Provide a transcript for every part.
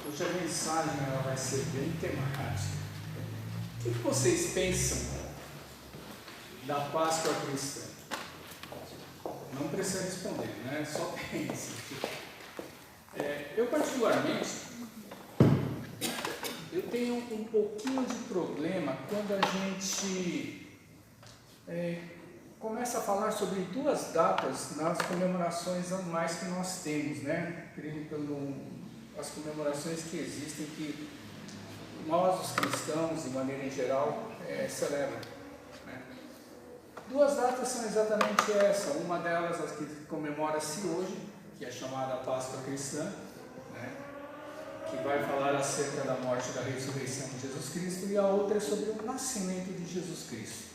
Hoje a mensagem ela vai ser bem temática. O que vocês pensam da Páscoa cristã? Não precisa responder, né? Só pense. Eu particularmente, eu tenho um pouquinho de problema quando a gente começa a falar sobre duas datas nas comemorações anuais que nós temos, né? As comemorações que existem, que nós, os cristãos, de maneira em geral, celebram. Né? Duas datas são exatamente essa. Uma delas, as que comemora-se hoje, que é chamada Páscoa Cristã, né? Que vai falar acerca da morte e da ressurreição de Jesus Cristo, e a outra é sobre o nascimento de Jesus Cristo.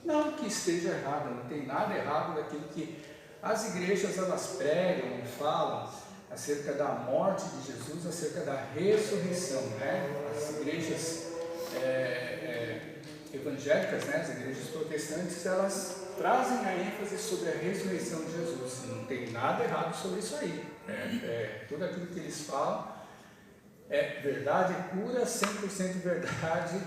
Não que esteja errado, não tem nada errado daquilo que as igrejas elas pregam e falam acerca da morte de Jesus, acerca da ressurreição, né? As igrejas evangélicas, né? As igrejas protestantes, elas trazem a ênfase sobre a ressurreição de Jesus. Não tem nada errado sobre isso aí. Tudo aquilo que eles falam é verdade pura, 100% verdade,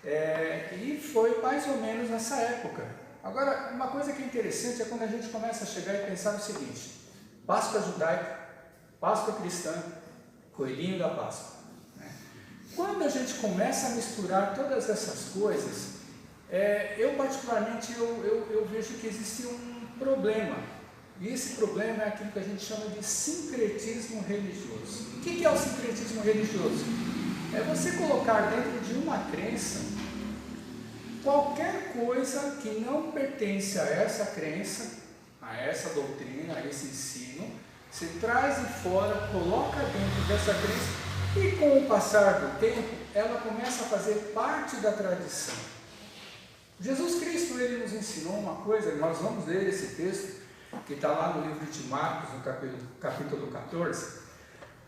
e foi mais ou menos nessa época. Agora, uma coisa que é interessante é quando a gente começa a chegar e pensar no seguinte: Páscoa judaica, Páscoa cristã, coelhinho da Páscoa. Quando a gente começa a misturar todas essas coisas, eu particularmente eu vejo que existe um problema. E esse problema é aquilo que a gente chama de sincretismo religioso. O que é o sincretismo religioso? É você colocar dentro de uma crença qualquer coisa que não pertence a essa crença, a essa doutrina, a esse ensino. Você traz de fora, coloca dentro dessa crença, e com o passar do tempo, ela começa a fazer parte da tradição. Jesus Cristo, ele nos ensinou uma coisa, nós vamos ler esse texto, que está lá no livro de Marcos, no capítulo 14.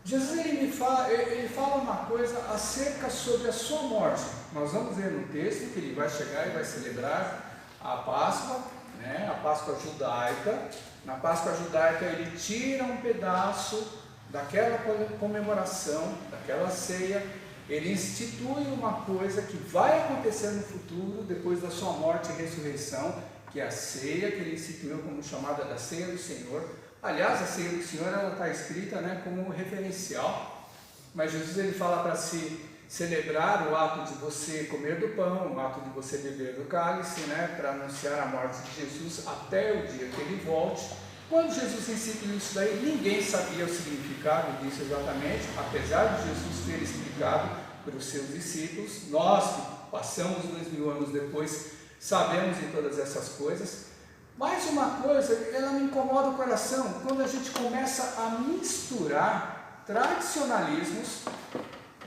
Jesus, ele fala uma coisa acerca sobre a sua morte. Nós vamos ver no texto que ele vai chegar e vai celebrar a Páscoa, né? A Páscoa judaica. Na Páscoa judaica ele tira um pedaço daquela comemoração, daquela ceia, ele institui uma coisa que vai acontecer no futuro, depois da sua morte e ressurreição, que é a ceia, que ele instituiu como chamada da ceia do Senhor. Aliás, a ceia do Senhor ela está escrita, né, como um referencial, mas Jesus ele fala para se celebrar o ato de você comer do pão, o ato de você beber do cálice, né, para anunciar a morte de Jesus até o dia que ele volte. Quando Jesus instituiu isso daí, ninguém sabia o significado disso exatamente, apesar de Jesus ter explicado para os seus discípulos. Nós que passamos 2000 anos depois, sabemos de todas essas coisas. Mas uma coisa, ela me incomoda o coração, quando a gente começa a misturar tradicionalismos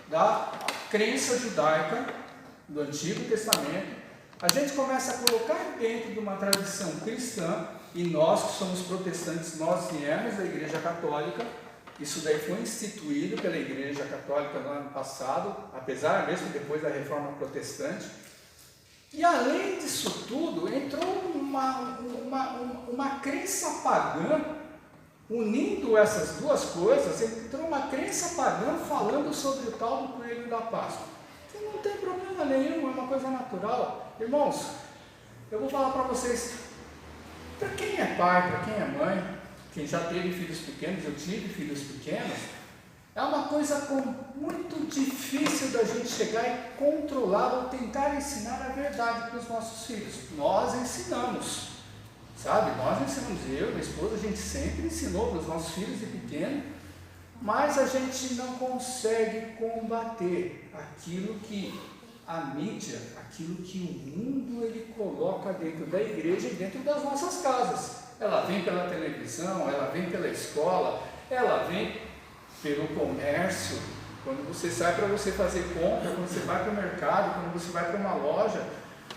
da crença judaica do Antigo Testamento, a gente começa a colocar dentro de uma tradição cristã, e nós que somos protestantes, nós viemos da Igreja Católica. Isso daí foi instituído pela Igreja Católica no ano passado, apesar mesmo depois da Reforma Protestante. E além disso tudo, entrou uma crença pagã, unindo essas duas coisas, entrou uma crença pagã falando sobre o tal do coelho da Páscoa. Que não tem problema nenhum, é uma coisa natural. Irmãos, eu vou falar para vocês, para quem é pai, para quem é mãe, quem já teve filhos pequenos, eu tive filhos pequenos, é uma coisa muito difícil da gente chegar e controlar ou tentar ensinar a verdade para os nossos filhos. Nós ensinamos, sabe? Nós ensinamos, eu, minha esposa, a gente sempre ensinou para os nossos filhos de pequeno, mas a gente não consegue combater aquilo que a mídia, aquilo que o mundo ele coloca dentro da igreja e dentro das nossas casas. Ela vem pela televisão, ela vem pela escola, ela vem pelo comércio. Quando você sai para você fazer compra, quando você vai para o mercado, quando você vai para uma loja,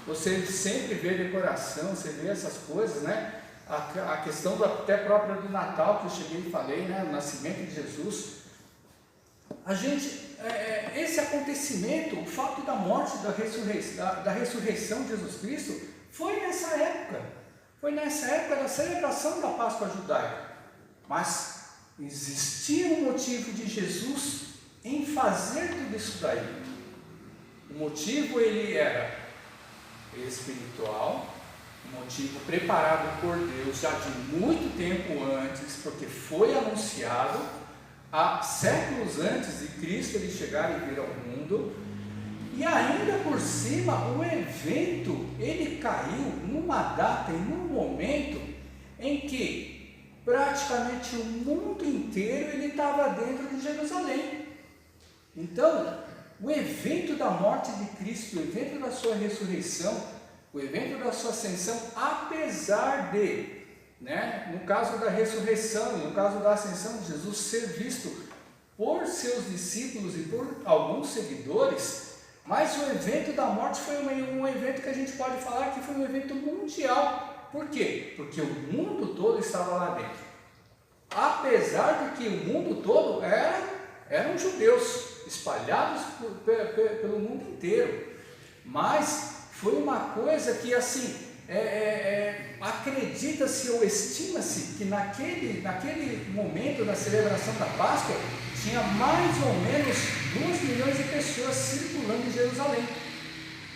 você sempre vê decoração, você vê essas coisas, né? A questão até própria do Natal, que eu cheguei e falei, né? O nascimento de Jesus. A gente, esse acontecimento, o fato da morte, da ressurreição de Jesus Cristo, foi nessa época. Foi nessa época da celebração da Páscoa judaica. Mas existia um motivo de Jesus fazer tudo isso daí? O motivo ele era espiritual, um motivo preparado por Deus já de muito tempo antes, porque foi anunciado há séculos antes de Cristo ele chegar e vir ao mundo. E ainda por cima, o evento ele caiu numa data e num momento em que praticamente o mundo inteiro ele estava dentro de Jerusalém. Então, o evento da morte de Cristo, o evento da sua ressurreição, o evento da sua ascensão, apesar de, no caso da ressurreição, no caso da ascensão de Jesus, ser visto por seus discípulos e por alguns seguidores, mas o evento da morte foi um evento que a gente pode falar que foi um evento mundial. Por quê? Porque o mundo todo estava lá dentro. Apesar de que o mundo todo eram judeus, espalhados pelo mundo inteiro. Mas foi uma coisa que assim, acredita-se ou estima-se que naquele momento da celebração da Páscoa, tinha mais ou menos 2 milhões de pessoas circulando em Jerusalém.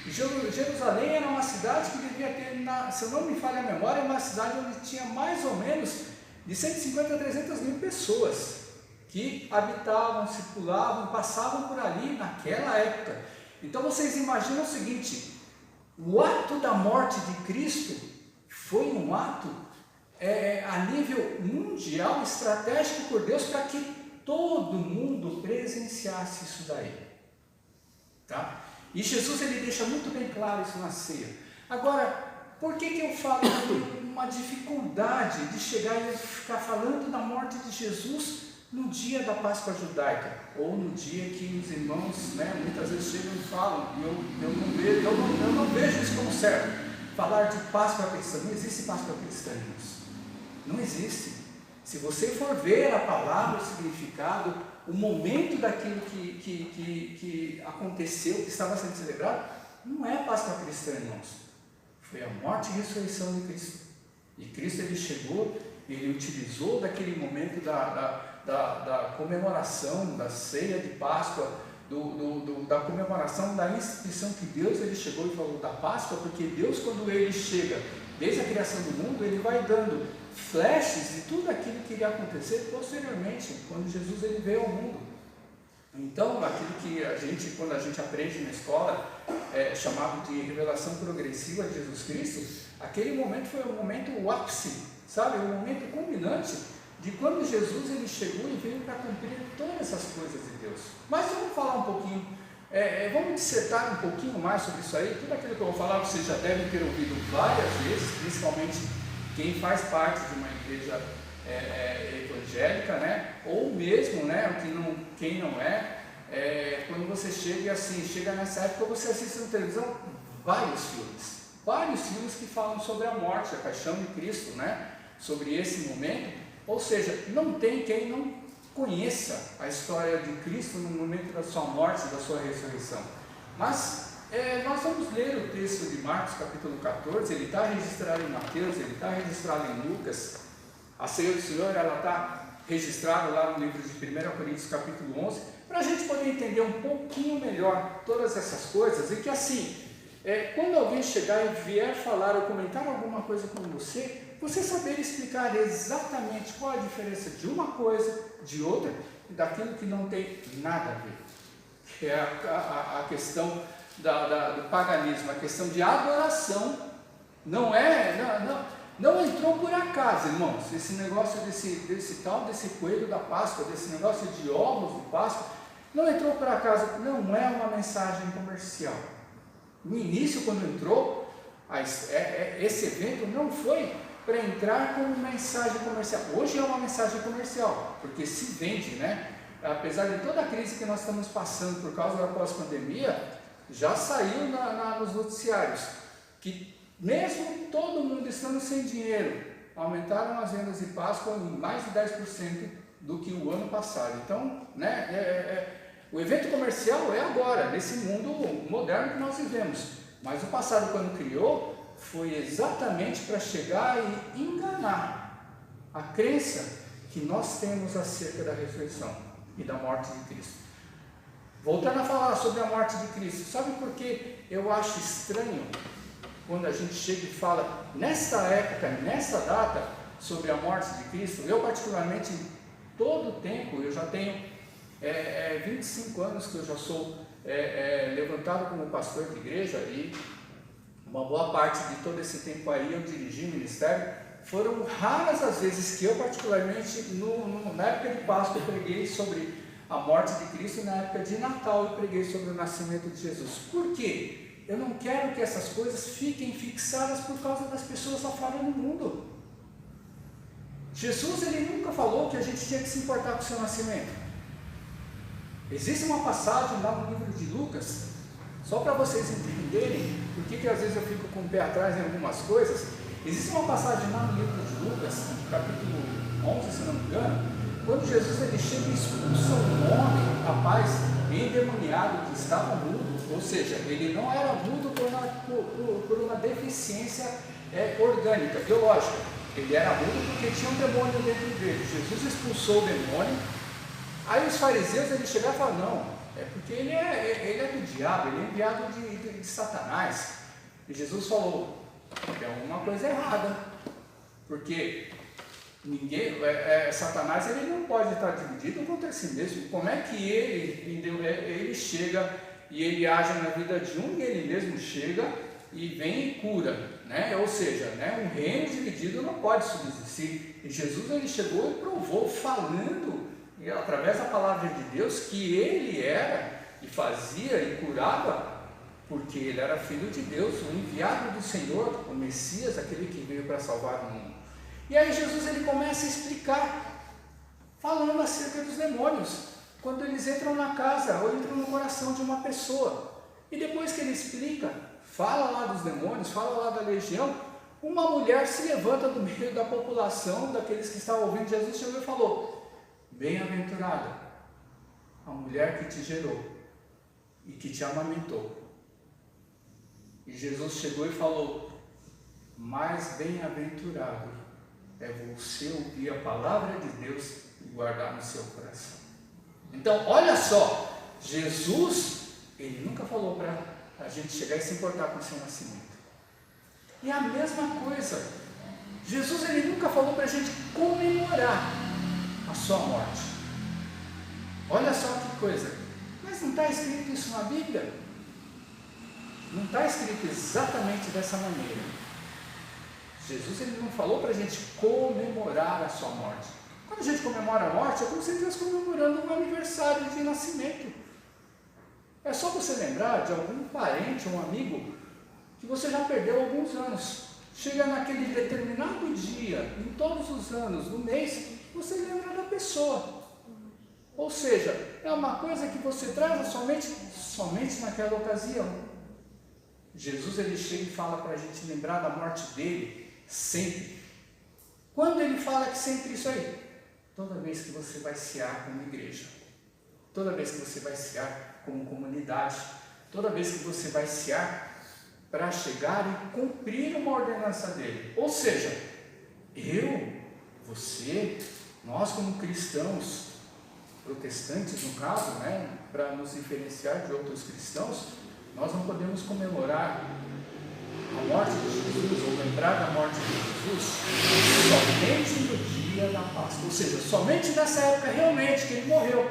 Jerusalém era uma cidade que devia ter, se eu não me falha a memória, uma cidade onde tinha mais ou menos de 150 a 300 mil pessoas que habitavam, circulavam, passavam por ali naquela época. Então vocês imaginam o seguinte, o ato da morte de Cristo foi um ato a nível mundial, estratégico por Deus, para que todo mundo presenciasse isso daí, tá? E Jesus ele deixa muito bem claro isso na ceia. Agora, por que eu falo uma dificuldade de chegar e ficar falando da morte de Jesus no dia da Páscoa judaica, ou no dia que os irmãos, muitas vezes chegam e falam, e eu não vejo isso como certo, falar de Páscoa cristã. Não existe Páscoa cristã, irmãos, não existe. Se você for ver a palavra, o significado, o momento daquilo que aconteceu, que estava sendo celebrado, não é Páscoa cristã, irmãos. Foi a morte e ressurreição de Cristo. E Cristo ele chegou, ele utilizou daquele momento da comemoração, da ceia de Páscoa, da comemoração da instituição que Deus ele chegou e falou da Páscoa, porque Deus, quando ele chega, desde a criação do mundo, ele vai dando flashes de tudo aquilo que iria acontecer posteriormente, quando Jesus ele veio ao mundo. Então, aquilo que quando a gente aprende na escola, chamado de revelação progressiva de Jesus Cristo, aquele momento foi um momento, o ápice, sabe, um momento culminante de quando Jesus ele chegou e veio para cumprir todas essas coisas de Deus. Mas vamos falar um pouquinho, vamos dissertar um pouquinho mais sobre isso aí. Tudo aquilo que eu vou falar vocês já devem ter ouvido várias vezes, principalmente quem faz parte de uma igreja evangélica, ou mesmo, quem não é, quando você chega nessa época, você assiste na televisão vários filmes que falam sobre a morte, a paixão de Cristo, sobre esse momento. Ou seja, não tem quem não conheça a história de Cristo no momento da sua morte, da sua ressurreição. Mas nós vamos ler o texto de Marcos capítulo 14, ele está registrado em Mateus, ele está registrado em Lucas. A ceia do Senhor, ela está registrada lá no livro de 1 Coríntios capítulo 11, para a gente poder entender um pouquinho melhor todas essas coisas, e que assim, quando alguém chegar e vier falar ou comentar alguma coisa com você saber explicar exatamente qual a diferença de uma coisa, de outra, e daquilo que não tem nada a ver, que é a questão do paganismo, a questão de adoração. Não entrou por acaso, irmãos, esse negócio desse coelho da Páscoa, desse negócio de ovos de Páscoa, não entrou por acaso, não é uma mensagem comercial. No início, quando entrou, esse evento não foi para entrar como mensagem comercial. Hoje é uma mensagem comercial, porque se vende, apesar de toda a crise que nós estamos passando por causa da pós-pandemia, já saiu nos noticiários que mesmo todo mundo estando sem dinheiro, aumentaram as vendas de Páscoa em mais de 10% do que o ano passado. Então, o evento comercial é agora, nesse mundo moderno que nós vivemos. Mas o passado, quando criou, foi exatamente para chegar e enganar a crença que nós temos acerca da ressurreição e da morte de Cristo. Voltando a falar sobre a morte de Cristo, sabe por que eu acho estranho quando a gente chega e fala nessa época, nessa data, sobre a morte de Cristo? Eu particularmente, em todo o tempo, eu já tenho 25 anos que eu já sou levantado como pastor de igreja, e uma boa parte de todo esse tempo aí eu dirigi o ministério. Foram raras as vezes que eu particularmente, na época de Páscoa, eu preguei sobre a morte de Cristo, e na época de Natal eu preguei sobre o nascimento de Jesus. Por quê? Eu não quero que essas coisas fiquem fixadas por causa das pessoas lá fora no mundo. Jesus, ele nunca falou que a gente tinha que se importar com o seu nascimento. Existe uma passagem lá no livro de Lucas, só para vocês entenderem por que às vezes eu fico com o pé atrás em algumas coisas. Existe uma passagem lá no livro de Lucas, capítulo 11, se não me engano, quando Jesus ele chega e expulsa um homem, rapaz, endemoniado, que estava mudo, ou seja, ele não era mudo por uma deficiência orgânica, biológica. Ele era mudo porque tinha um demônio dentro dele. Jesus expulsou o demônio. Aí os fariseus eles chegaram e falaram, não, é porque ele é do diabo, ele é enviado de Satanás. E Jesus falou, tem alguma coisa errada, porque Satanás ele não pode estar dividido contra si mesmo. Como é que ele chega e ele age na vida de um, e ele mesmo chega e vem e cura, né? Ou seja, né, um reino dividido não pode subsistir. E Jesus ele chegou e provou, falando através da palavra de Deus, que ele era e fazia e curava, porque ele era filho de Deus, o enviado do Senhor, o Messias, aquele que veio para salvar o mundo. E aí Jesus ele começa a explicar, falando acerca dos demônios, quando eles entram na casa ou entram no coração de uma pessoa. E depois que ele explica, fala lá dos demônios, fala lá da legião, uma mulher se levanta do meio da população, daqueles que estavam ouvindo Jesus, chegou e falou, bem-aventurada a mulher que te gerou e que te amamentou. E Jesus chegou e falou, mais bem-aventurado é você ouvir a palavra de Deus e guardar no seu coração. Então, olha só, Jesus, ele nunca falou para a gente chegar e se importar com o seu nascimento. E a mesma coisa, Jesus, ele nunca falou para a gente comemorar a sua morte. Olha só que coisa, mas não está escrito isso na Bíblia? Não está escrito exatamente dessa maneira. Jesus ele não falou para a gente comemorar a sua morte. Quando a gente comemora a morte, é como se estivesse comemorando um aniversário de nascimento. É só você lembrar de algum parente, um amigo, que você já perdeu há alguns anos. Chega naquele determinado dia, em todos os anos, no mês, você lembra da pessoa. Ou seja, é uma coisa que você traz somente naquela ocasião. Jesus ele chega e fala para a gente lembrar da morte dele sempre. Quando ele fala que sempre isso aí? Toda vez que você vai cear como igreja, toda vez que você vai cear como comunidade, toda vez que você vai cear para chegar e cumprir uma ordenança dele. Ou seja, eu, você, nós como cristãos, protestantes no caso, né, para nos diferenciar de outros cristãos, nós não podemos comemorar a morte de Jesus, ou lembrar da morte de Jesus, somente no dia da Páscoa, ou seja, somente nessa época realmente que ele morreu.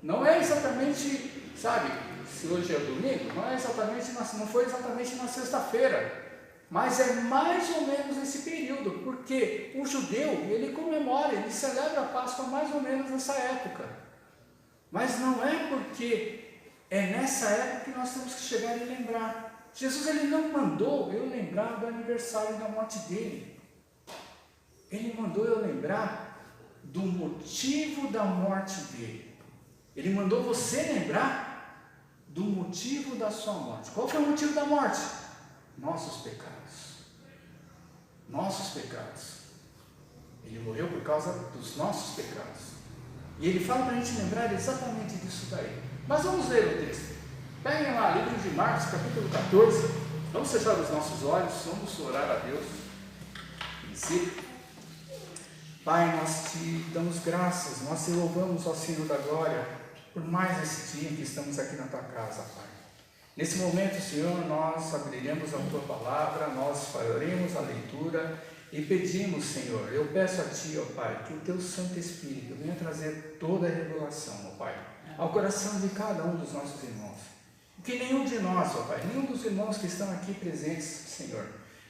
Não é exatamente, sabe, se hoje é domingo, não foi exatamente na sexta-feira, mas é mais ou menos esse período, porque o judeu, ele comemora, ele celebra a Páscoa mais ou menos nessa época, mas não é porque é nessa época que nós temos que chegar e lembrar. Jesus ele não mandou eu lembrar do aniversário da morte dele. Ele mandou eu lembrar do motivo da morte dele. Ele mandou você lembrar do motivo da sua morte. Qual foi o motivo da morte? Nossos pecados. Nossos pecados. Ele morreu por causa dos nossos pecados. E ele fala para a gente lembrar exatamente disso daí. Mas vamos ler o texto. Peguem lá, livro de Marcos, capítulo 14. Vamos fechar os nossos olhos, vamos orar a Deus. Pai, nós te damos graças, nós te louvamos, ó Senhor da glória, por mais esse dia em que estamos aqui na Tua casa, Pai. Nesse momento, Senhor, nós abriremos a Tua palavra, nós faremos a leitura e pedimos, Senhor, eu peço a Ti, ó Pai, que o Teu Santo Espírito venha trazer toda a revelação, ó Pai, ao coração de cada um dos nossos irmãos. Que nenhum de nós, ó Pai, nenhum dos irmãos que estão aqui presentes, Senhor,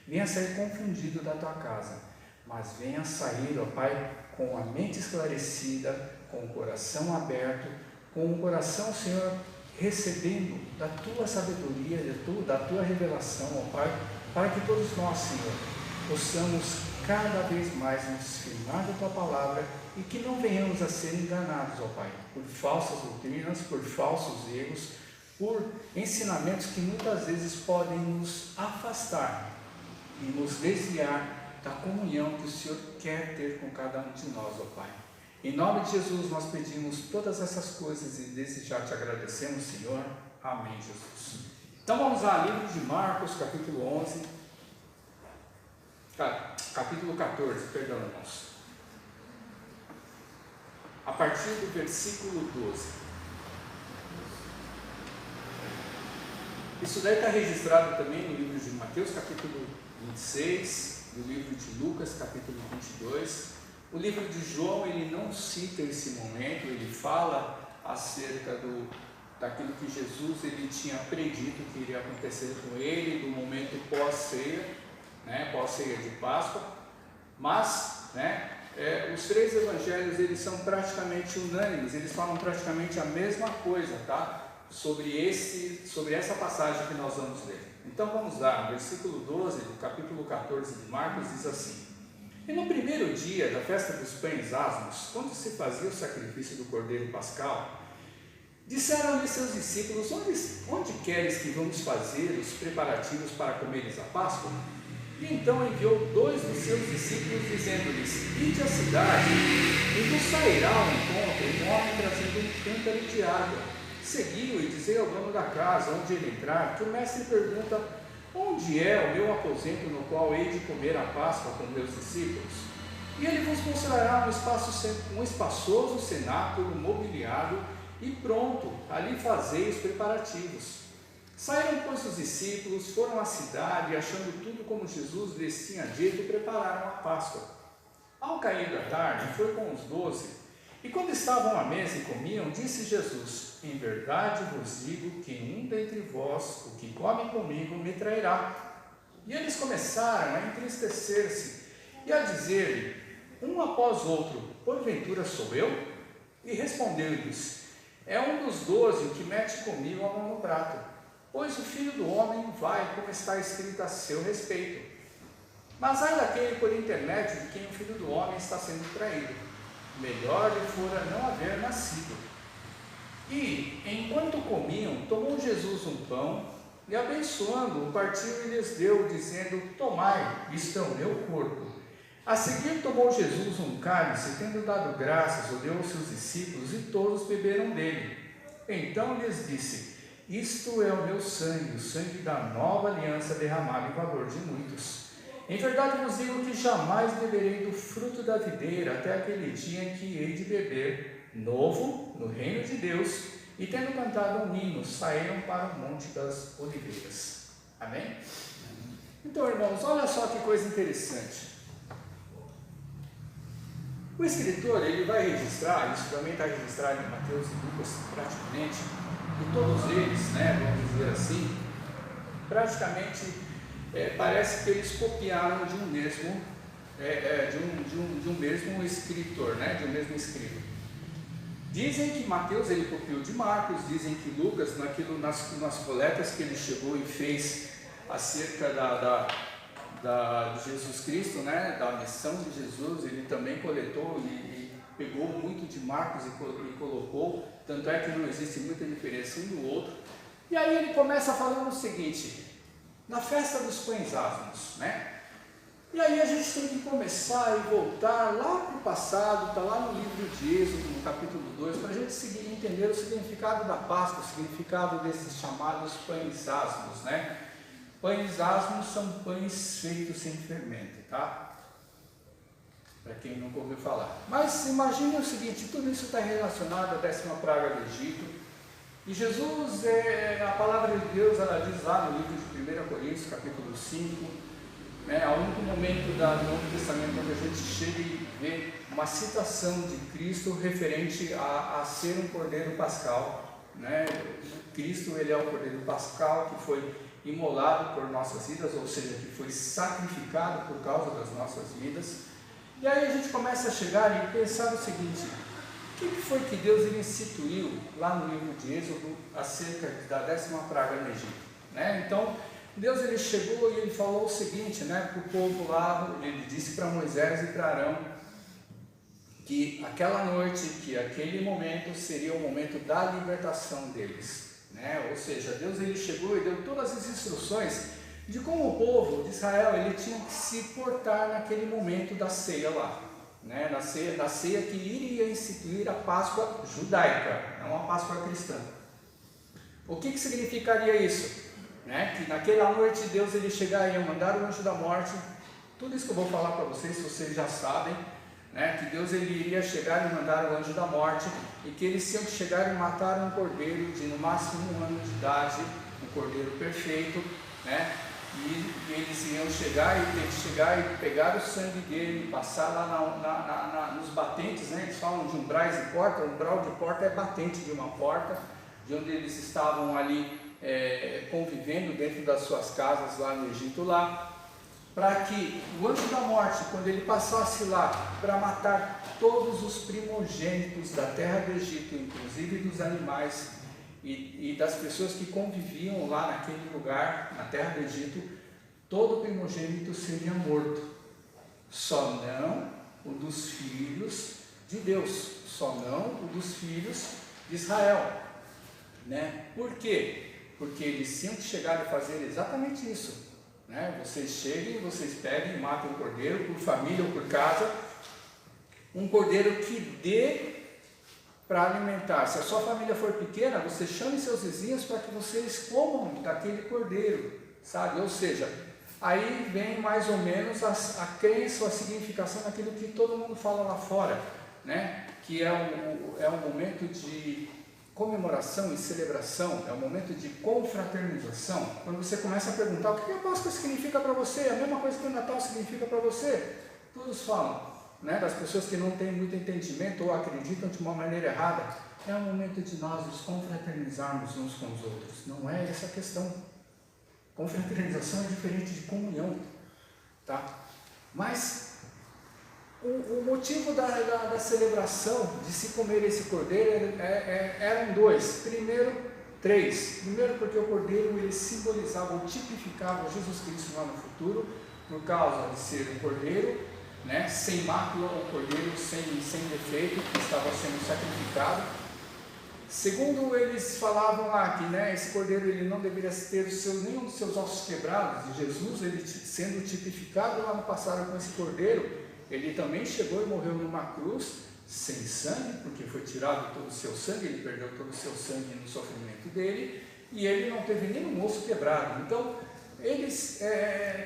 venha sair confundido da Tua casa, mas venha sair, ó Pai, com a mente esclarecida, com o coração aberto, com o coração, Senhor, recebendo da Tua sabedoria, da Tua revelação, ó Pai, para que todos nós, Senhor, possamos cada vez mais nos firmar da Tua palavra e que não venhamos a ser enganados, ó Pai, por falsas doutrinas, por falsos erros, por ensinamentos que muitas vezes podem nos afastar e nos desviar da comunhão que o Senhor quer ter com cada um de nós, ó Pai. Em nome de Jesus nós pedimos todas essas coisas e desde já te agradecemos, Senhor. Amém, Jesus. Então vamos lá, livro de Marcos, capítulo 11, capítulo 14, perdão, irmãos. A partir do versículo 12. Isso daí está registrado também no livro de Mateus, capítulo 26, no livro de Lucas, capítulo 22. O livro de João, ele não cita esse momento, ele fala acerca daquilo que Jesus ele tinha predito que iria acontecer com ele, do momento pós-ceia, né, pós-ceia de Páscoa, mas, os três evangelhos, eles são praticamente unânimes, eles falam praticamente a mesma coisa, tá? Sobre essa passagem que nós vamos ler. Então vamos lá, no versículo 12 do capítulo 14 de Marcos, diz assim: E no primeiro dia da festa dos pães asmos, quando se fazia o sacrifício do cordeiro pascal, disseram-lhe seus discípulos: onde queres que vamos fazer os preparativos para comeres a Páscoa? E então enviou 2 dos seus discípulos, dizendo-lhes: Ide à cidade, e vos sairá ao encontro um homem trazendo um cântaro de água. Seguiu e dizei ao dono da casa, onde ele entrar, que o mestre pergunta: Onde é o meu aposento no qual hei de comer a Páscoa com meus discípulos? E ele vos mostrará um espaçoso cenáculo mobiliado e pronto, ali fazeis preparativos. Saíram, pois, os discípulos, foram à cidade, e achando tudo como Jesus lhes tinha dito, prepararam a Páscoa. Ao cair da tarde, foi com os 12, e quando estavam à mesa e comiam, disse Jesus: Em verdade vos digo que um dentre vós, o que come comigo, me trairá. E eles começaram a entristecer-se e a dizer-lhe, um após outro: Porventura sou eu? E respondeu-lhes: É um dos 12 o que mete comigo a mão no prato. Pois o Filho do Homem vai, como está escrito a seu respeito. Mas ai daquele por intermédio de quem o Filho do Homem está sendo traído. Melhor lhe fora não haver nascido. E, enquanto comiam, tomou Jesus um pão, e abençoando-o, partiu e lhes deu, dizendo: Tomai, isto é o meu corpo. A seguir tomou Jesus um cálice, tendo dado graças, o deu aos seus discípulos, e todos beberam dele. Então lhes disse: Isto é o meu sangue, o sangue da nova aliança derramado em favor de muitos. Em verdade vos digo que jamais beberei do fruto da videira até aquele dia em que hei de beber novo no reino de Deus. E tendo cantado um hino, saíram para o Monte das Oliveiras. Amém? Então, irmãos, olha só que coisa interessante. O escritor, ele vai registrar, isso também está registrado em Mateus e Lucas praticamente, e todos eles, vamos dizer assim, praticamente parece que eles copiaram de um mesmo escritor, de um mesmo escrito. Dizem que Mateus ele copiou de Marcos, dizem que Lucas, nas coletas que ele chegou e fez acerca de Jesus Cristo, da missão de Jesus, ele também coletou e pegou muito de Marcos e colocou, tanto é que não existe muita diferença um do outro. E aí ele começa falando o seguinte: na festa dos pães asmos, E aí a gente tem que começar e voltar lá para o passado, está lá no livro de Êxodo, no capítulo 2, para a gente seguir entender o significado da Páscoa, o significado desses chamados pães asmos, Pães asmos são pães feitos sem fermento, tá? para quem nunca ouviu falar. Mas imagine o seguinte, tudo isso está relacionado à 10ª praga do Egito. E Jesus, a palavra de Deus, ela diz lá no livro de 1 Coríntios, capítulo 5, é o único momento do Novo Testamento onde a gente chega e vê uma citação de Cristo referente a ser um cordeiro pascal. Né? Cristo, ele é o cordeiro pascal que foi imolado por nossas vidas, ou seja, que foi sacrificado por causa das nossas vidas. E aí a gente começa a chegar e pensar o seguinte: o que foi que Deus instituiu lá no livro de Êxodo acerca da 10ª praga no Egito? Né? Então, Deus ele chegou e ele falou o seguinte, né, para o povo lá, ele disse para Moisés e para Arão que aquela noite, que aquele momento seria o momento da libertação deles. Né? Ou seja, Deus ele chegou e deu todas as instruções de como o povo de Israel ele tinha que se portar naquele momento da ceia lá. Né, da ceia que iria instituir a Páscoa judaica, não a Páscoa cristã. O que significaria isso? Né, que naquela noite Deus ele chegaria e mandar o anjo da morte. Tudo isso que eu vou falar para vocês já sabem, né, que Deus ele iria chegar e mandar o anjo da morte, e que eles tinham que chegar e matar um cordeiro de no máximo 1 ano de idade, um cordeiro perfeito, né? E eles iam chegar e ter que chegar e pegar o sangue dele, passar lá nos batentes, né? Eles falam de umbrais de porta. Umbral de porta é batente de uma porta, de onde eles estavam ali convivendo dentro das suas casas lá no Egito, lá, para que o anjo da morte, quando ele passasse lá para matar todos os primogênitos da terra do Egito, inclusive dos animais e das pessoas que conviviam lá naquele lugar, na terra do Egito, todo primogênito seria morto, só não o dos filhos de Deus, só não o dos filhos de Israel. Né? Por quê? Porque eles tinham que chegar e fazer exatamente isso. Né? Vocês cheguem, vocês peguem e matem um cordeiro por família ou por casa, um cordeiro que dê para alimentar. Se a sua família for pequena, você chame seus vizinhos para que vocês comam daquele cordeiro, sabe? Ou seja, aí vem mais ou menos a crença ou a significação daquilo que todo mundo fala lá fora, né? Que é um momento de comemoração e celebração, é um momento de confraternização. Quando você começa a perguntar o que a Páscoa significa para você, a mesma coisa que o Natal significa para você, todos falam. Né, das pessoas que não têm muito entendimento ou acreditam de uma maneira errada, é o momento de nós nos confraternizarmos uns com os outros. Não é essa a questão. Confraternização é diferente de comunhão, tá? Mas o motivo da celebração de se comer esse cordeiro eram dois. Três. Primeiro, porque o cordeiro ele simbolizava ou tipificava Jesus Cristo lá no futuro, por causa de ser um cordeiro, né, sem mácula, um cordeiro sem defeito, que estava sendo sacrificado. Segundo, eles falavam lá que, né, esse cordeiro ele não deveria ter nenhum dos seus ossos quebrados, e Jesus, ele sendo tipificado lá no passado com esse cordeiro, ele também chegou e morreu numa cruz, sem sangue, porque foi tirado todo o seu sangue, ele perdeu todo o seu sangue no sofrimento dele, e ele não teve nenhum osso quebrado. Então,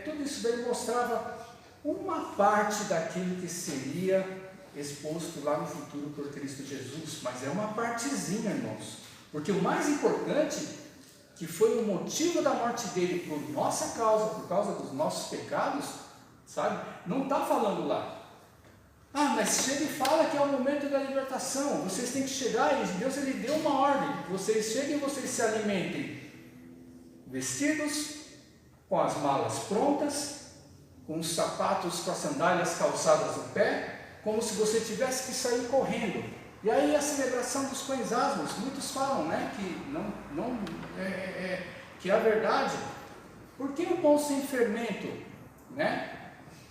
tudo isso daí mostrava uma parte daquilo que seria exposto lá no futuro por Cristo Jesus, mas é uma partezinha, irmãos, porque o mais importante, que foi o motivo da morte dele por nossa causa, por causa dos nossos pecados, sabe, não está falando lá. Ah, mas chega e fala que é o momento da libertação, vocês têm que chegar, e Deus ele deu uma ordem, vocês cheguem e vocês se alimentem vestidos, com as malas prontas, com os sapatos, com as sandálias calçadas no pé, como se você tivesse que sair correndo. E aí a celebração dos pães asmos, muitos falam, né, que é a verdade. Por que o pão sem fermento? Né?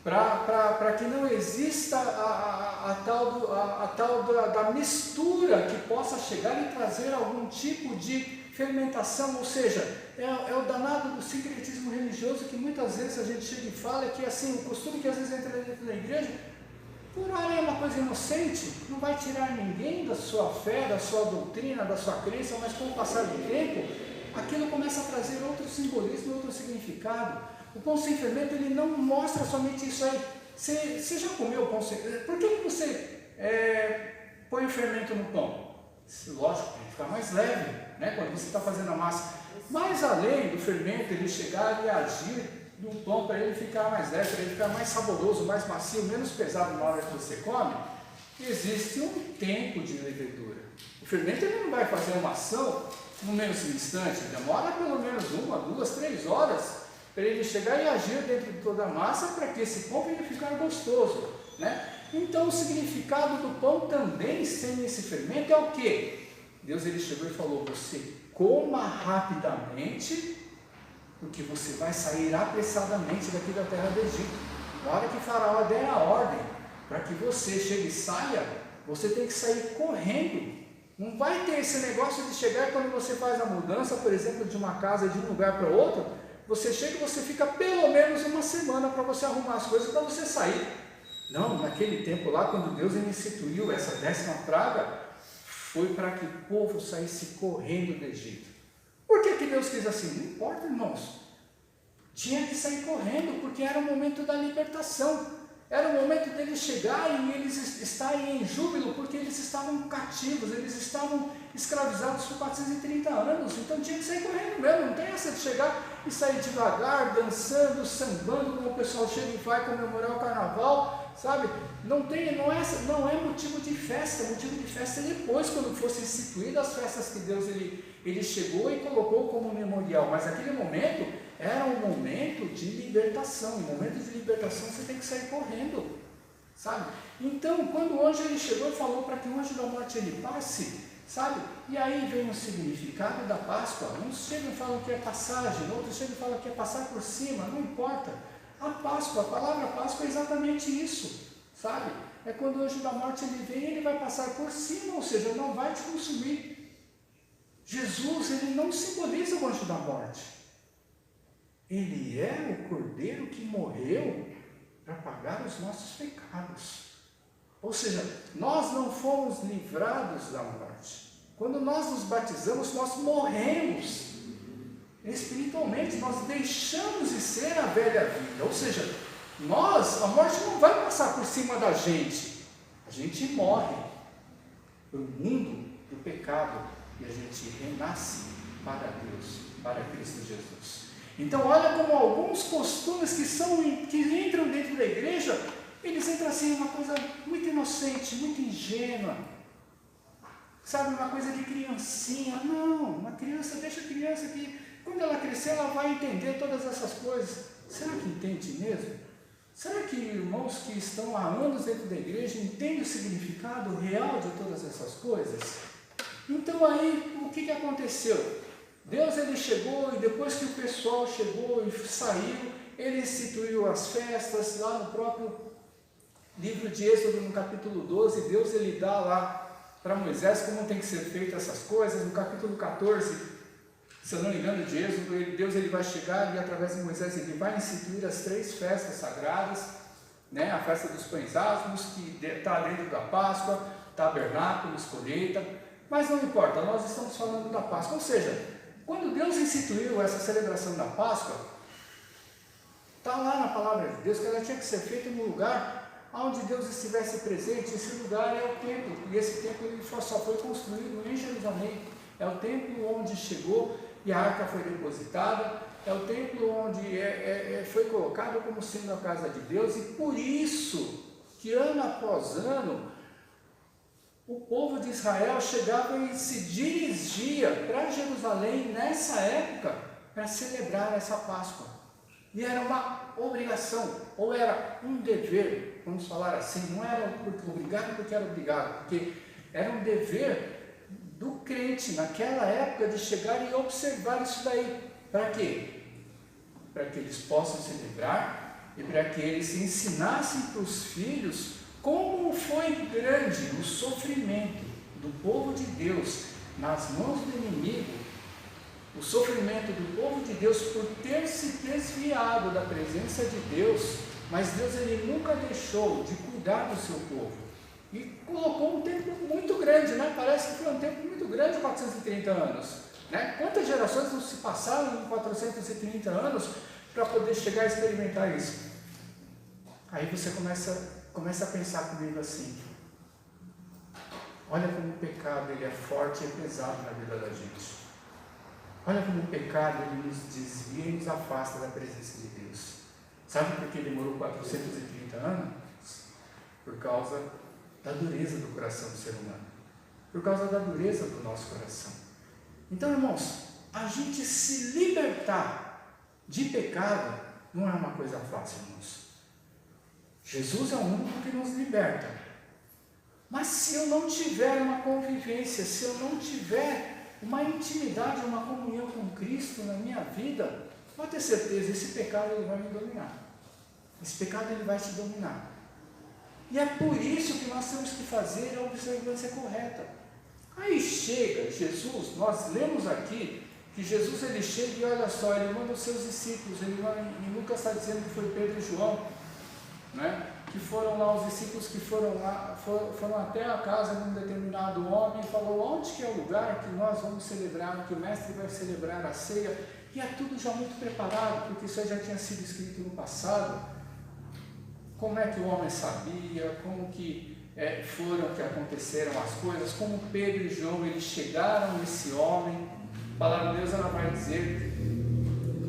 Para que não exista a tal da mistura que possa chegar e trazer algum tipo de fermentação, ou seja, é o danado do sincretismo religioso que muitas vezes a gente chega e fala que assim, o costume que às vezes entra dentro da igreja, por hora é uma coisa inocente, não vai tirar ninguém da sua fé, da sua doutrina, da sua crença, mas com o passar do tempo, aquilo começa a trazer outro simbolismo, outro significado. O pão sem fermento, ele não mostra somente isso aí, Você já comeu pão sem... Por que você põe o fermento no pão? Lógico, para ele ficar mais leve, né? Quando você está fazendo a massa. Mas além do fermento ele chegar e agir no pão para ele ficar mais leve, para ele ficar mais saboroso, mais macio, menos pesado na hora que você come, existe um tempo de levedura. O fermento ele não vai fazer uma ação no mesmo instante, demora pelo menos 1, 2, 3 horas para ele chegar e agir dentro de toda a massa para que esse pão venha ficar gostoso, né? Então o significado do pão também sem esse fermento é o quê? Deus ele chegou e falou, você coma rapidamente, porque você vai sair apressadamente daqui da terra do Egito. Na hora que Faraó der a ordem para que você chegue e saia, você tem que sair correndo. Não vai ter esse negócio de chegar quando você faz a mudança, por exemplo, de uma casa de um lugar para outro, você chega e você fica pelo menos uma semana para você arrumar as coisas para você sair. Não, naquele tempo lá, quando Deus instituiu essa 10ª praga, foi para que o povo saísse correndo do Egito. Por que Deus quis assim? Não importa, irmãos. Tinha que sair correndo, porque era o momento da libertação. Era o momento deles chegarem e eles estarem em júbilo, porque eles estavam cativos, eles estavam escravizados por 430 anos. Então tinha que sair correndo mesmo. Não tem essa de chegar e sair devagar, dançando, sambando, como o pessoal chega e vai comemorar o carnaval, sabe? Não é motivo de festa. Motivo de festa é depois, quando fossem instituídas as festas que Deus ele chegou e colocou como memorial. Mas naquele momento era um momento de libertação. Em momento de libertação você tem que sair correndo, sabe? Então, quando o anjo ele chegou e falou para que o anjo da morte ele passe, sabe? E aí vem o significado da Páscoa. Uns chegam e falam que é passagem, outros chegam e falam que é passar por cima, não importa. A Páscoa, a palavra Páscoa é exatamente isso, sabe? É quando o anjo da morte ele vem e ele vai passar por cima, ou seja, não vai te consumir. Jesus, ele não simboliza o anjo da morte. Ele é o Cordeiro que morreu para pagar os nossos pecados. Ou seja, nós não fomos livrados da morte. Quando nós nos batizamos, nós morremos. Espiritualmente, nós deixamos de ser a velha vida. Ou seja, a morte não vai passar por cima da gente. A gente morre para o mundo do pecado e a gente renasce para Deus, para Cristo Jesus. Então olha como alguns costumes que entram dentro da igreja, eles entram assim, uma coisa muito inocente, muito ingênua, sabe, uma coisa de criancinha. Não, uma criança, deixa a criança que quando ela crescer ela vai entender todas essas coisas. Será que entende mesmo? Será que irmãos que estão há anos dentro da igreja entendem o significado real de todas essas coisas? Então aí, o que aconteceu? Deus ele chegou e depois que o pessoal chegou e saiu, ele instituiu as festas lá no próprio livro de Êxodo, no capítulo 12, Deus ele dá lá para Moisés como tem que ser feitas essas coisas. No capítulo 14, se eu não me engano, de Êxodo, Deus ele vai chegar e através de Moisés ele vai instituir as 3 festas sagradas, né? A festa dos pães asmos, que está dentro da Páscoa, tabernáculos, colheita, mas não importa, nós estamos falando da Páscoa. Ou seja, quando Deus instituiu essa celebração da Páscoa, está lá na palavra de Deus que ela tinha que ser feita no lugar onde Deus estivesse presente. Esse lugar é o templo, e esse templo ele só foi construído em Jerusalém. É o templo onde chegou e a arca foi depositada, é o templo onde foi colocado como sendo a casa de Deus, e por isso que ano após ano, o povo de Israel chegava e se dirigia para Jerusalém nessa época para celebrar essa Páscoa. E era uma obrigação, ou era um dever, vamos falar assim, não era obrigado porque era obrigado, porque era um dever do crente naquela época de chegar e observar isso daí. Para quê? Para que eles possam celebrar e para que eles ensinassem para os filhos como foi grande o sofrimento do povo de Deus nas mãos do inimigo, o sofrimento do povo de Deus por ter se desviado da presença de Deus, mas Deus ele nunca deixou de cuidar do seu povo e colocou um tempo muito grande, né? Parece que foi um tempo muito grande, 430 anos, né? Quantas gerações não se passaram em 430 anos para poder chegar a experimentar isso? Aí você começa a pensar comigo assim: olha como o pecado ele é forte e pesado na vida da gente. Olha como o pecado ele nos desvia e nos afasta da presença de Deus. Sabe por que demorou 430 anos? Por causa da dureza do coração do ser humano. Por causa da dureza do nosso coração. Então, irmãos, a gente se libertar de pecado não é uma coisa fácil, irmãos. Jesus é o único que nos liberta. Mas se eu não tiver uma convivência, se eu não tiver uma intimidade, uma comunhão com Cristo na minha vida, pode ter certeza, esse pecado ele vai me dominar. Esse pecado ele vai te dominar. E é por isso que nós temos que fazer a observância correta. Aí chega Jesus, nós lemos aqui que Jesus ele chega e olha só, ele manda os seus discípulos, em Lucas está dizendo que foi Pedro e João, né? Que foram lá, os discípulos que foram lá, foram até a casa de um determinado homem e falou: onde que é o lugar que nós vamos celebrar, que o mestre vai celebrar a ceia? E é tudo já muito preparado, porque isso já tinha sido escrito no passado. Como é que o homem sabia, como que foram que aconteceram as coisas, como Pedro e João eles chegaram nesse homem. A palavra de Deus ela vai dizer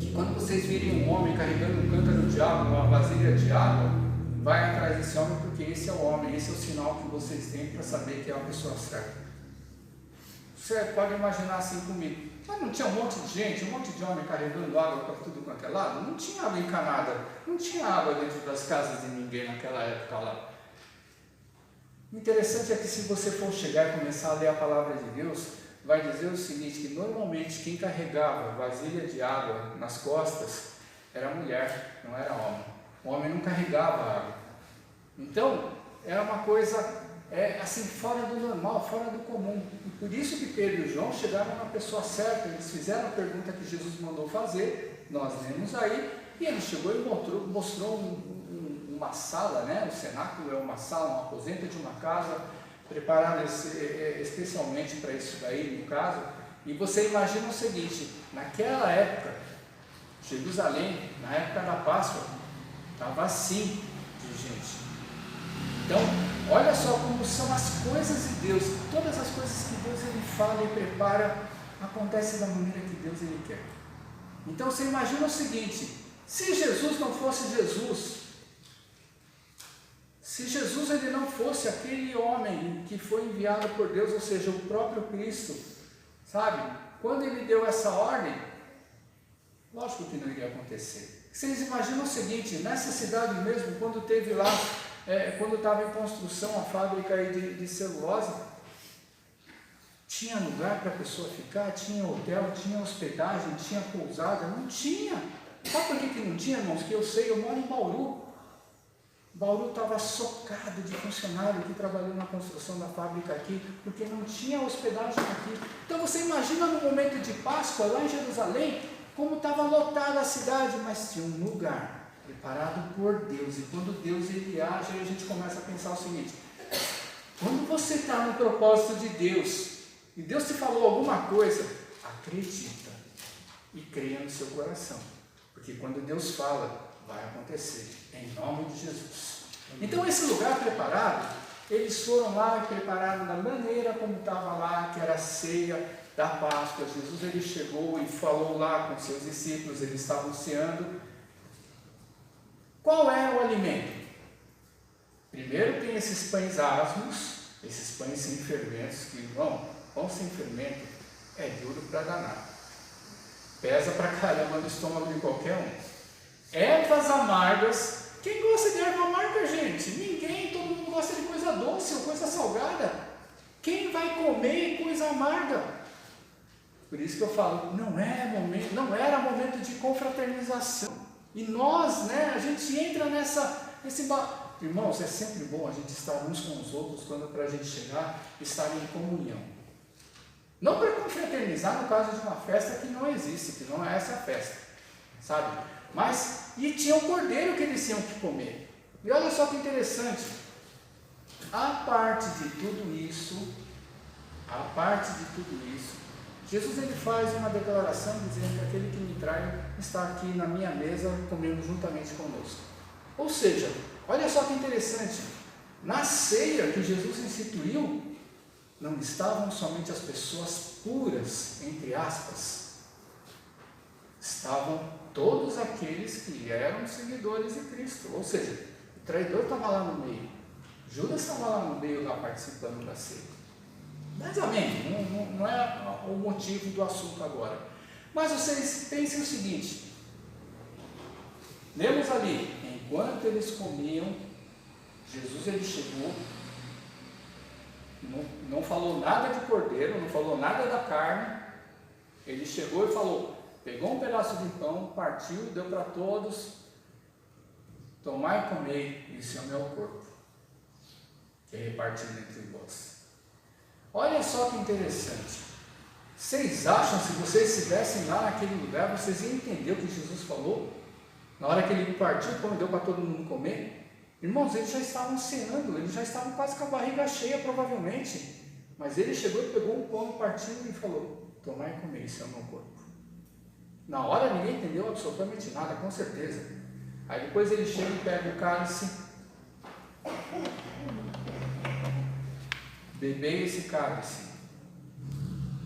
que quando vocês virem um homem carregando um cântaro de água, uma vasilha de água, vai atrás desse homem, porque esse é o homem, esse é o sinal que vocês têm para saber que é a pessoa certa. Você pode imaginar assim comigo: mas não tinha um monte de gente, um monte de homem carregando água para tudo quanto é lado? Não tinha água encanada, não tinha água dentro das casas de ninguém naquela época lá. O interessante é que se você for chegar e começar a ler a palavra de Deus, vai dizer o seguinte, que normalmente quem carregava vasilha de água nas costas era a mulher, não era homem. O homem não carregava água. Então, era uma coisa assim, fora do normal, fora do comum. E por isso que Pedro e João chegaram na pessoa certa, eles fizeram a pergunta que Jesus mandou fazer, nós lemos aí, e ele chegou e mostrou uma sala, né? O cenáculo é uma sala, um aposento de uma casa, preparada especialmente para isso daí, no caso. E você imagina o seguinte: naquela época, Jerusalém, na época da Páscoa, estava assim de gente. Então, olha só como são as coisas de Deus. Todas as coisas que Deus ele fala e prepara, acontecem da maneira que Deus ele quer. Então, você imagina o seguinte: se Jesus não fosse Jesus, se Jesus ele não fosse aquele homem que foi enviado por Deus, ou seja, o próprio Cristo, sabe? Quando ele deu essa ordem, lógico que não iria acontecer. Vocês imaginam o seguinte: nessa cidade mesmo, quando teve lá, quando estava em construção a fábrica aí de celulose, tinha lugar para a pessoa ficar, tinha hotel, tinha hospedagem, tinha pousada? Não tinha. Sabe por que não tinha, irmãos? Que eu sei, eu moro em Bauru. Bauru estava socado de funcionário que trabalhou na construção da fábrica aqui, porque não tinha hospedagem aqui. Então você imagina no momento de Páscoa, lá em Jerusalém, como estava lotada a cidade, mas tinha um lugar preparado por Deus. E quando Deus ele age, aí a gente começa a pensar o seguinte: quando você está no propósito de Deus, e Deus te falou alguma coisa, acredita e creia no seu coração, porque quando Deus fala, vai acontecer, em nome de Jesus. Então esse lugar preparado, eles foram lá e prepararam da maneira como estava lá, que era a ceia da Páscoa. Jesus ele chegou e falou lá com seus discípulos, eles estavam ceando. Qual é o alimento? Primeiro tem esses pães asmos, esses pães sem fermentos, que irmão, pão sem fermento é duro para danar, pesa pra caramba no estômago de qualquer um. Ervas amargas. Quem gosta de erva amarga, gente? Ninguém. Todo mundo gosta de coisa doce ou coisa salgada. Quem vai comer coisa amarga? Por isso que eu falo, não era momento de confraternização. E nós, né, a gente entra Irmãos, é sempre bom a gente estar uns com os outros, quando para a gente chegar, estar em comunhão. Não para confraternizar no caso de uma festa que não existe, que não é essa festa, sabe? Mas, e tinha um cordeiro que eles tinham que comer. E olha só que interessante, a parte de tudo isso, Jesus ele faz uma declaração dizendo que aquele que me trai está aqui na minha mesa comendo juntamente conosco. Ou seja, Olha só que interessante, na ceia que Jesus instituiu, não estavam somente as pessoas puras, entre aspas, estavam todos aqueles que eram seguidores de Cristo, ou seja, o traidor estava lá no meio, Judas estava lá no meio, lá participando da ceia. Mas amém, não é o motivo do assunto agora. Mas vocês pensem o seguinte, lemos ali, enquanto eles comiam, Jesus ele chegou, não falou nada de cordeiro, não falou nada da carne, ele chegou e falou, pegou um pedaço de pão, partiu, deu para todos, tomai e comei, isso é o meu corpo, que é repartido entre vós. Olha só que interessante, vocês acham, se vocês estivessem lá naquele lugar, vocês iam entender o que Jesus falou? Na hora que ele partiu o pão e deu para todo mundo comer? Irmãos, eles já estavam ceando, eles já estavam quase com a barriga cheia, provavelmente. Mas ele chegou e pegou um pão, partiu e falou, tomai e comer, isso é o meu corpo. Na hora ninguém entendeu absolutamente nada, com certeza. Aí depois ele chega e pega o cálice, bebei esse cálice,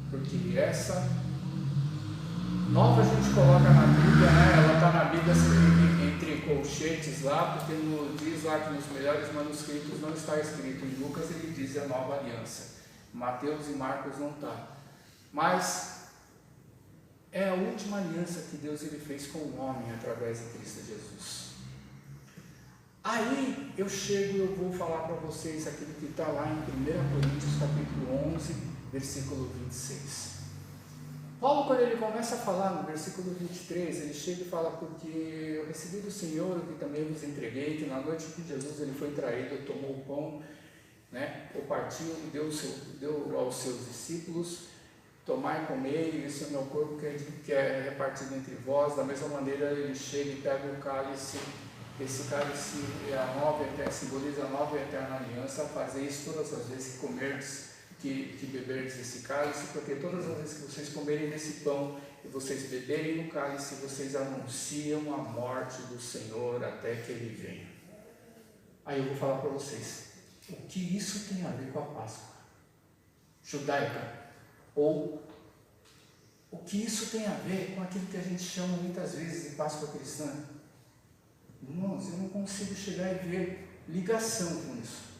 porque essa nova a gente coloca na Bíblia, né? Ela está na Bíblia entre colchetes lá, porque diz lá que nos melhores manuscritos não está escrito. Em Lucas ele diz a nova aliança, Mateus e Marcos não está. Mas é a última aliança que Deus ele fez com o homem através de Cristo Jesus. Aí eu chego e eu vou falar para vocês aquilo que está lá em 1 Coríntios capítulo 11, versículo 26. Paulo, quando ele começa a falar no versículo 23, ele chega e fala, porque eu recebi do Senhor o que também vos entreguei, que na noite que Jesus ele foi traído, tomou o pão, né, o partiu, deu aos seus discípulos, tomai e comei, esse é o meu corpo que é repartido entre vós. Da mesma maneira ele chega e pega o cálice, esse cálice simboliza a nova e eterna aliança, fazer isso todas as vezes que comerdes, que beberdes esse cálice, porque todas as vezes que vocês comerem desse pão e vocês beberem no cálice, vocês anunciam a morte do Senhor até que Ele venha. Aí eu vou falar para vocês, o que isso tem a ver com a Páscoa judaica? Ou o que isso tem a ver com aquilo que a gente chama muitas vezes de Páscoa cristã? Irmãos, eu não consigo chegar e ver ligação com isso.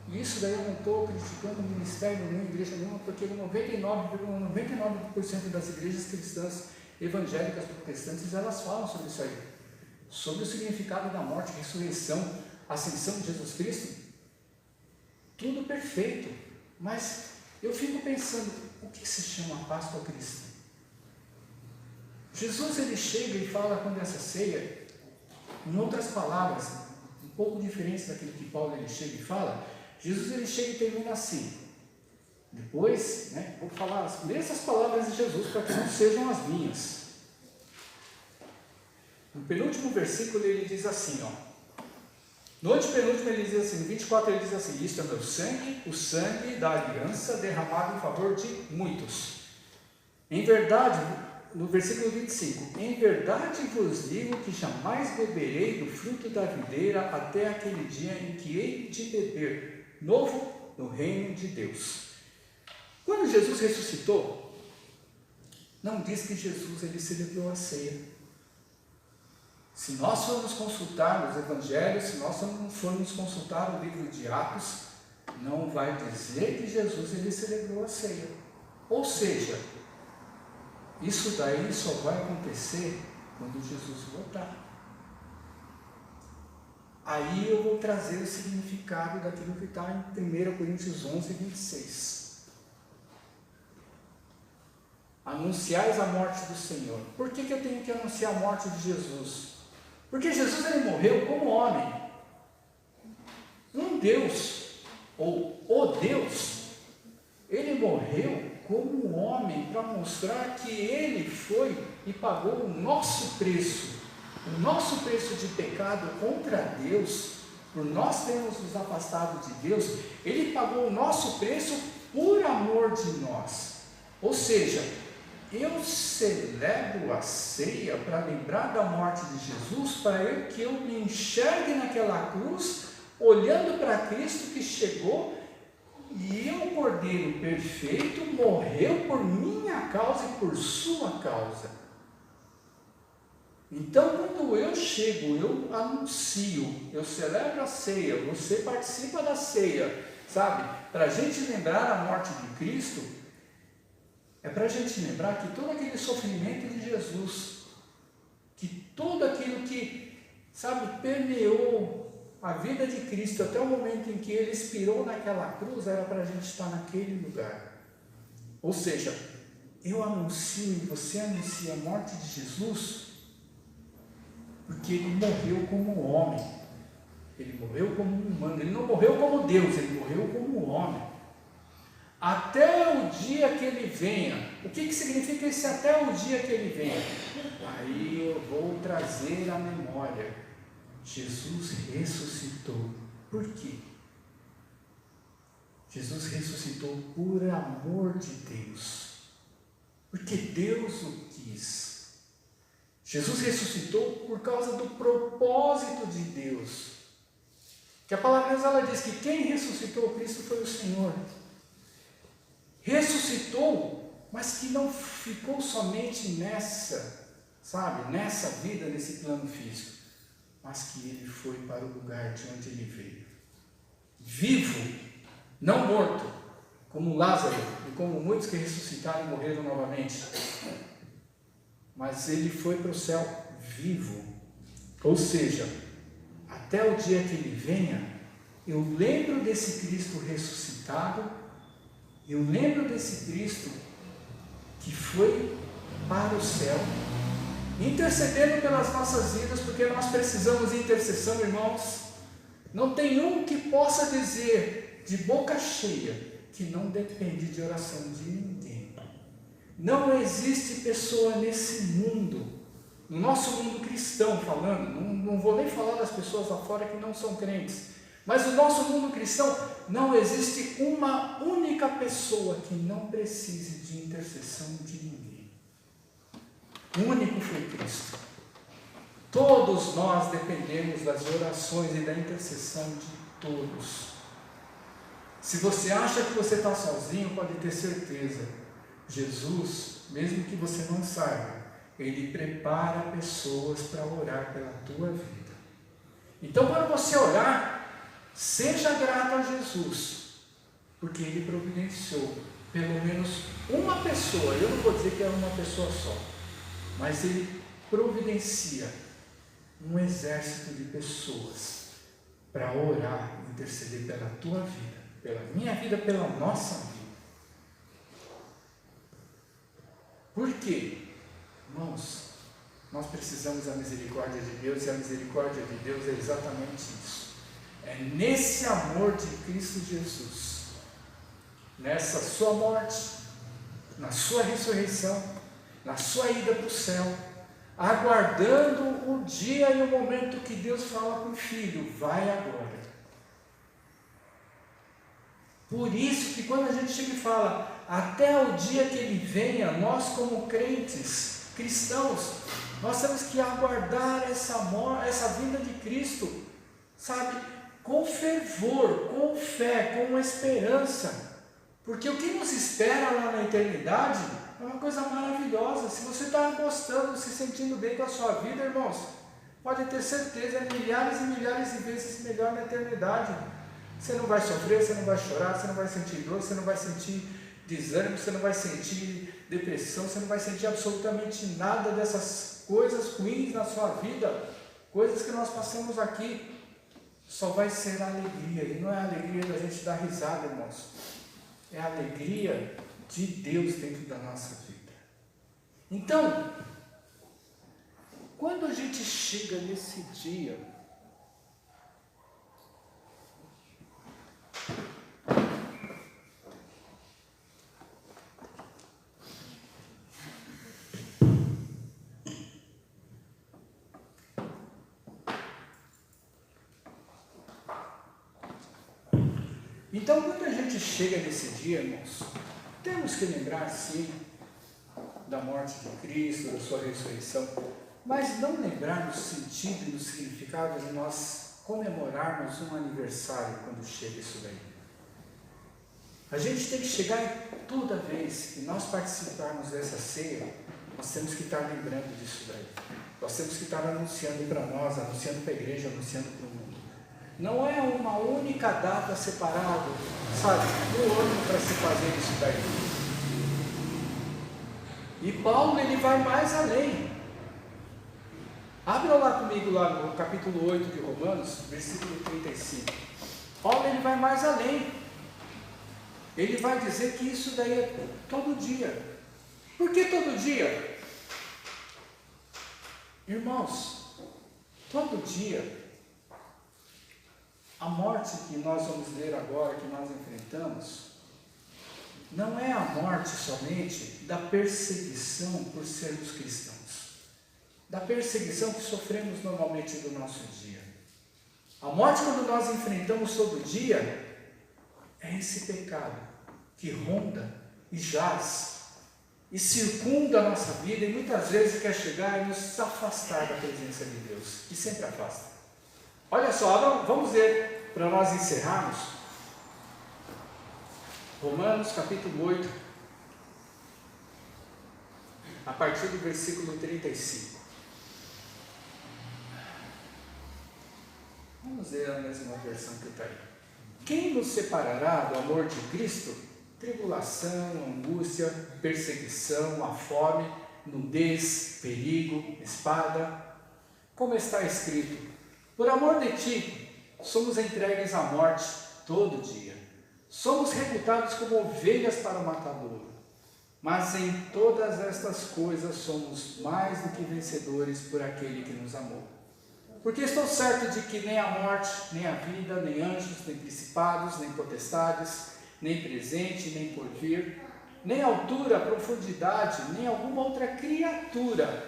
E isso daí eu não estou criticando o ministério de nenhuma igreja nenhuma, porque 99% das igrejas cristãs evangélicas protestantes, elas falam sobre isso aí, sobre o significado da morte, ressurreição, ascensão de Jesus Cristo. Tudo perfeito, mas eu fico pensando, o que se chama Páscoa cristã? Jesus ele chega e fala quando essa ceia, em outras palavras, um pouco diferentes daquilo que Paulo ele chega e fala. Jesus ele chega e termina assim. Depois, né, vou falar as mesmas palavras de Jesus para que não sejam as minhas. No penúltimo versículo ele diz assim, no antepenúltimo ele diz assim, no 24 ele diz assim, isto é meu sangue, o sangue da aliança derramado em favor de muitos. Em verdade, no versículo 25, em verdade vos digo que jamais beberei do fruto da videira até aquele dia em que hei de beber novo no reino de Deus. Quando Jesus ressuscitou, não diz que Jesus ele celebrou a ceia. Se nós formos consultar os evangelhos, se nós formos consultar o livro de Atos, não vai dizer que Jesus ele celebrou a ceia. Ou seja, isso daí só vai acontecer quando Jesus voltar. Aí eu vou trazer o significado daquilo que está em 1 Coríntios 11, 26. Anunciais a morte do Senhor. Por que eu tenho que anunciar a morte de Jesus? Porque Jesus ele morreu como homem. Um Deus, ou o Deus, ele morreu como homem para mostrar que ele foi e pagou o nosso preço. O nosso preço de pecado contra Deus, por nós termos nos afastado de Deus, Ele pagou o nosso preço por amor de nós. Ou seja, eu celebro a ceia para lembrar da morte de Jesus, para que eu me enxergue naquela cruz, olhando para Cristo que chegou, e o Cordeiro perfeito morreu por minha causa e por sua causa. Então, quando eu chego, eu anuncio, eu celebro a ceia, você participa da ceia, sabe? Para a gente lembrar a morte de Cristo, é para a gente lembrar que todo aquele sofrimento de Jesus, que tudo aquilo que, sabe, permeou a vida de Cristo até o momento em que Ele expirou naquela cruz, era para a gente estar naquele lugar. Ou seja, eu anuncio e você anuncia a morte de Jesus, porque Ele morreu como homem, Ele morreu como humano, Ele não morreu como Deus, Ele morreu como homem. Até o dia que Ele venha. O que significa esse até o dia que Ele venha? Aí eu vou trazer à memória, Jesus ressuscitou. Por quê? Jesus ressuscitou por amor de Deus, porque Deus o quis. Jesus ressuscitou por causa do propósito de Deus. Que a palavra de Deus, ela diz que quem ressuscitou Cristo foi o Senhor. Ressuscitou, mas que não ficou somente nessa, sabe, nessa vida, nesse plano físico, mas que Ele foi para o lugar de onde Ele veio. Vivo, não morto, como Lázaro e como muitos que ressuscitaram e morreram novamente. Mas Ele foi para o céu vivo. Ou seja, até o dia que Ele venha, eu lembro desse Cristo ressuscitado, eu lembro desse Cristo que foi para o céu, intercedendo pelas nossas vidas, porque nós precisamos de intercessão, irmãos. Não tem um que possa dizer de boca cheia que não depende de oração de ninguém. Não existe pessoa nesse mundo, no nosso mundo cristão falando, não vou nem falar das pessoas lá fora que não são crentes, mas no nosso mundo cristão não existe uma única pessoa que não precise de intercessão de ninguém. O único foi Cristo. Todos nós dependemos das orações e da intercessão de todos. Se você acha que você está sozinho, pode ter certeza, Jesus, mesmo que você não saiba, Ele prepara pessoas para orar pela tua vida. Então, quando você orar, seja grato a Jesus, porque Ele providenciou pelo menos uma pessoa. Eu não vou dizer que é uma pessoa só, mas Ele providencia um exército de pessoas para orar, interceder pela tua vida, pela minha vida, pela nossa vida. Por quê? Irmãos, nós precisamos da misericórdia de Deus, e a misericórdia de Deus é exatamente isso. É nesse amor de Cristo Jesus, nessa sua morte, na sua ressurreição, na sua ida para o céu, aguardando o dia e o momento que Deus fala para o filho, vai agora. Por isso que quando a gente chega e fala, até o dia que Ele venha, nós como crentes, cristãos, nós temos que aguardar essa vinda de Cristo, sabe, com fervor, com fé, com esperança, porque o que nos espera lá na eternidade é uma coisa maravilhosa. Se você está gostando, se sentindo bem com a sua vida, irmãos, pode ter certeza, é milhares e milhares de vezes melhor na eternidade. Você não vai sofrer, você não vai chorar, você não vai sentir dor, você não vai sentir desânimo, você não vai sentir depressão, você não vai sentir absolutamente nada dessas coisas ruins na sua vida, coisas que nós passamos aqui. Só vai ser alegria, e não é a alegria da gente dar risada, irmãos, é a alegria de Deus dentro da nossa vida. Então, quando a gente chega nesse dia, chega nesse dia, irmãos, temos que lembrar sim da morte de Cristo, da sua ressurreição, mas não lembrar do sentido e do significado de nós comemorarmos um aniversário quando chega isso daí. A gente tem que chegar em toda vez que nós participarmos dessa ceia, nós temos que estar lembrando disso daí. Nós temos que estar anunciando para nós, anunciando para a igreja, anunciando para o mundo. Não é uma única data separada, sabe, no ano para se fazer isso daí. E Paulo, ele vai mais além. Abra lá comigo lá no capítulo 8 de Romanos, versículo 35. Paulo, ele vai mais além. Ele vai dizer que isso daí é todo dia. Por que todo dia? Irmãos, todo dia, a morte que nós vamos ler agora, que nós enfrentamos, não é a morte somente da perseguição por sermos cristãos, da perseguição que sofremos normalmente do nosso dia. A morte, quando nós enfrentamos todo dia, é esse pecado que ronda e jaz e circunda a nossa vida e muitas vezes quer chegar e nos afastar da presença de Deus, e sempre afasta. Olha só, vamos ver, para nós encerrarmos, Romanos capítulo 8, a partir do versículo 35. Vamos ler a mesma versão que está aí. Quem nos separará do amor de Cristo? Tribulação, angústia, perseguição, a fome, nudez, perigo, espada. Como está escrito: por amor de ti, somos entregues à morte todo dia. Somos reputados como ovelhas para o matadouro. Mas em todas estas coisas somos mais do que vencedores por aquele que nos amou. Porque estou certo de que nem a morte, nem a vida, nem anjos, nem principados, nem potestades, nem presente, nem porvir, nem altura, profundidade, nem alguma outra criatura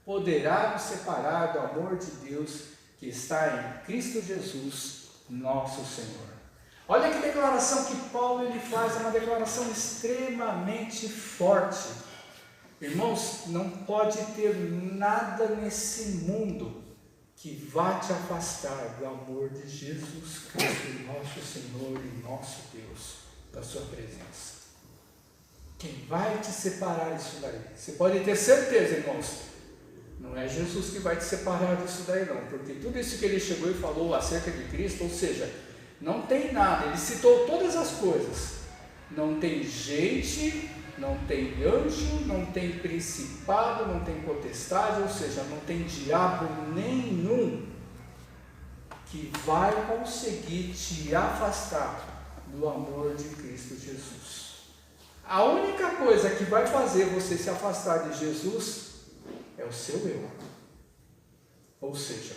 poderá nos separar do amor de Deus que está em Cristo Jesus, nosso Senhor. Olha que declaração que Paulo ele faz, é uma declaração extremamente forte. Irmãos, não pode ter nada nesse mundo que vá te afastar do amor de Jesus Cristo, nosso Senhor e nosso Deus, da sua presença. Quem vai te separar disso daí? Você pode ter certeza, irmãos, não é Jesus que vai te separar disso daí não, porque tudo isso que ele chegou e falou acerca de Cristo, ou seja, não tem nada, ele citou todas as coisas, não tem gente, não tem anjo, não tem principado, não tem potestade, ou seja, não tem diabo nenhum que vai conseguir te afastar do amor de Cristo Jesus. A única coisa que vai fazer você se afastar de Jesus é o seu eu. Ou seja,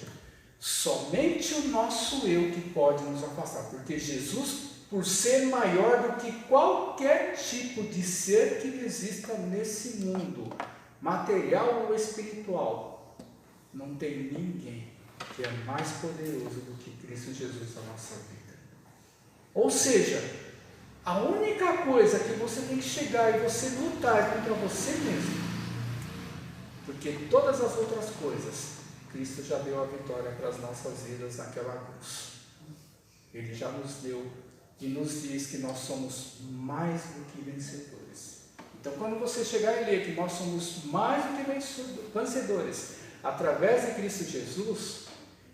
somente o nosso eu que pode nos afastar, porque Jesus, por ser maior do que qualquer tipo de ser que exista nesse mundo, material ou espiritual, não tem ninguém que é mais poderoso do que Cristo Jesus na nossa vida. Ou seja, a única coisa que você tem que chegar e você lutar contra você mesmo, porque todas as outras coisas, Cristo já deu a vitória para as nossas vidas naquela cruz. Ele já nos deu e nos diz que nós somos mais do que vencedores. Então, quando você chegar e ler que nós somos mais do que vencedores através de Cristo Jesus,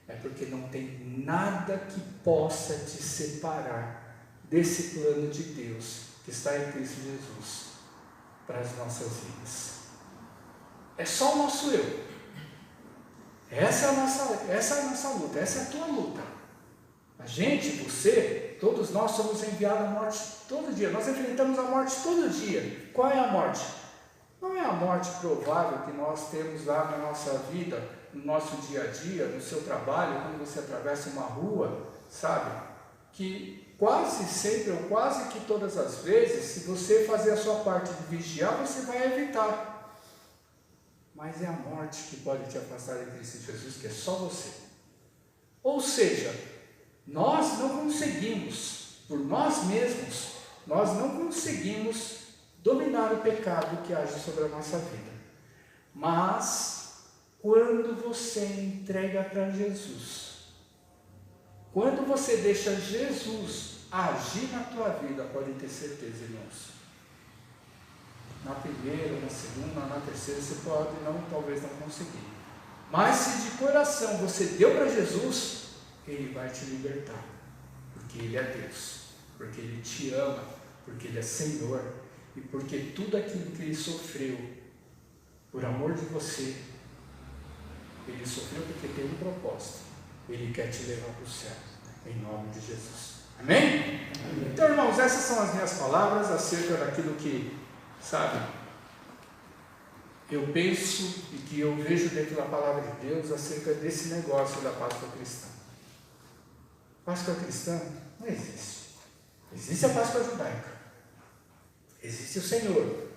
é porque não tem nada que possa te separar desse plano de Deus que está em Cristo Jesus para as nossas vidas. É só o nosso eu. Essa é a nossa luta, essa é a tua luta. A gente, você, todos nós somos enviados à morte todo dia. Nós enfrentamos a morte todo dia. Qual é a morte? Não é a morte provável que nós temos lá na nossa vida, no nosso dia a dia, no seu trabalho, quando você atravessa uma rua, sabe? Que quase sempre, ou quase que todas as vezes, se você fazer a sua parte de vigiar, você vai evitar. Mas é a morte que pode te afastar de Cristo Jesus, que é só você. Ou seja, nós não conseguimos, por nós mesmos, nós não conseguimos dominar o pecado que age sobre a nossa vida. Mas, quando você entrega para Jesus, quando você deixa Jesus agir na tua vida, pode ter certeza, irmãos, na primeira, na segunda, na terceira, você pode talvez não conseguir. Mas se de coração você deu para Jesus, Ele vai te libertar, porque Ele é Deus, porque Ele te ama, porque Ele é Senhor, e porque tudo aquilo que Ele sofreu, por amor de você, Ele sofreu porque tem um propósito. Ele quer te levar para o céu, em nome de Jesus. Amém? Amém? Então, irmãos, essas são as minhas palavras acerca daquilo que, sabe, eu penso e que eu vejo dentro da palavra de Deus acerca desse negócio da Páscoa cristã. Páscoa cristã não existe. Existe a Páscoa judaica. Existe o Senhor,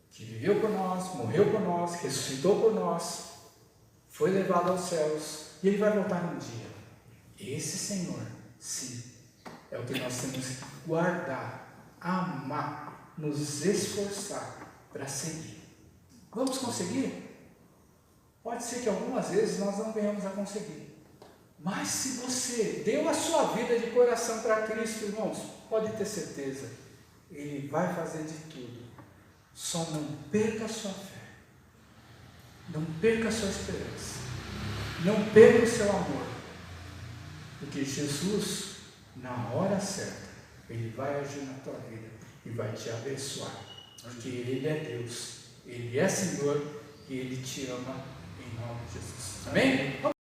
que viveu por nós, morreu por nós, ressuscitou por nós, foi levado aos céus, e Ele vai voltar um dia. Esse Senhor, sim, é o que nós temos que guardar, amar, nos esforçar para seguir. Vamos conseguir? Pode ser que algumas vezes nós não venhamos a conseguir. Mas se você deu a sua vida de coração para Cristo, irmãos, pode ter certeza, Ele vai fazer de tudo. Só não perca a sua fé. Não perca a sua esperança. Não perca o seu amor. Porque Jesus, na hora certa, Ele vai agir na tua vida e vai te abençoar. Porque Ele é Deus. Ele é Senhor e Ele te ama em nome de Jesus. Amém?